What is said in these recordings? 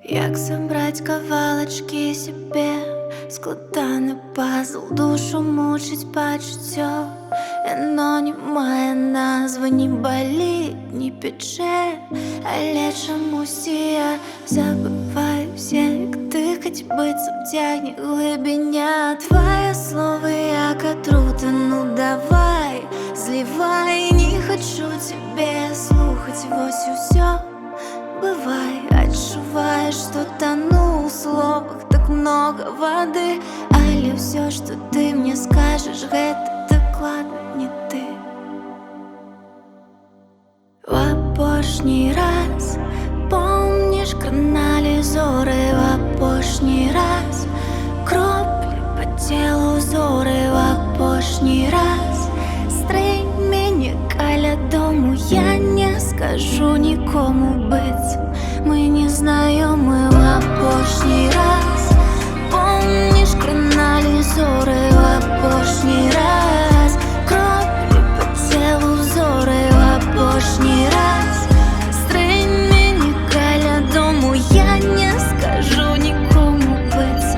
Як собрать кавалочки себе, складаний пазл, душу мучить почуття. Воно не має назви, ні болить, ні пече. Але чомусь я забываюсь, як дихать, биться в тягне глибиня. Твоє слово як отрута, ну давай, зливай. Не хочу тебе слухать, вось і всё. Бывай, отчуваешь, что тону в словах так много воды. Але все, что ты мне скажешь, это докладно не ты. В апошний раз помнишь краналізори, в апошний раз кроплі по телу узори, в апошний раз стринь меня каля дому. Я не скажу никому быть, мы не знайомі. В апошний раз помнишь краналізори, в апошний раз кроплі по телу узори, в апошний раз стринь меня каля дому. Я не скажу никому быть,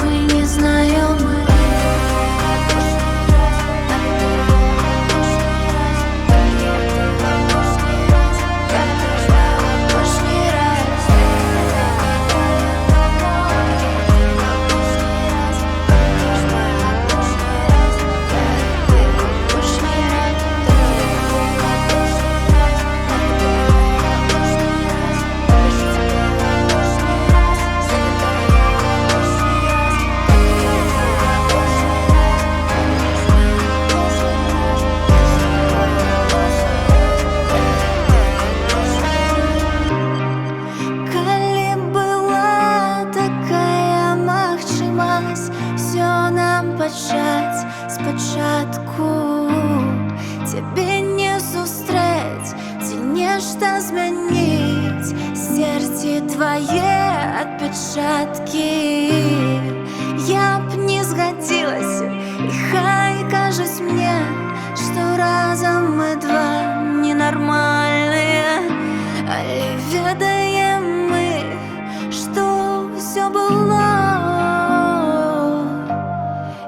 мы не знайомі. Все нам почать спочатку, тебе не зустріць, ці нешта змяніць сердце твое отпечатки. Я б не згадзілася, і хай кажуць мне, што разом мы два ненармальныя. Але ведаем мы, што все было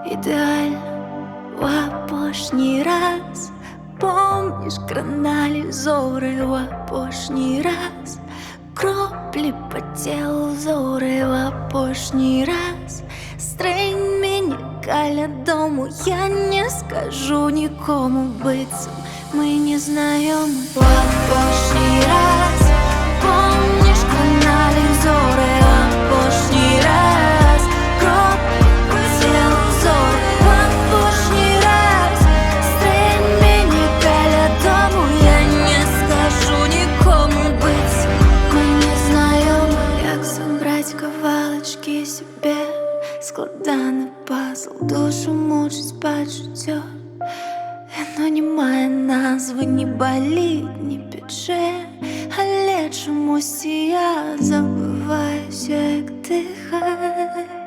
идеально. В апошний раз помнишь краналізори, в апошний раз кроплі по телу узори, в апошний раз стринь меня каля дому. Я не скажу никому быть, мы не знайомі. В апошний раз помнишь краналізори, в апошний раз кроплі по телу узори, в апошний раз стринь меня каля дому. Я не скажу никому быть, мы не знайомі. Як собрать кавалочки себе, складаний пазл, душу мучить почуття. Воно не має назви, ні болить, ні пече. Але чомусь я забиваюся, як дихать.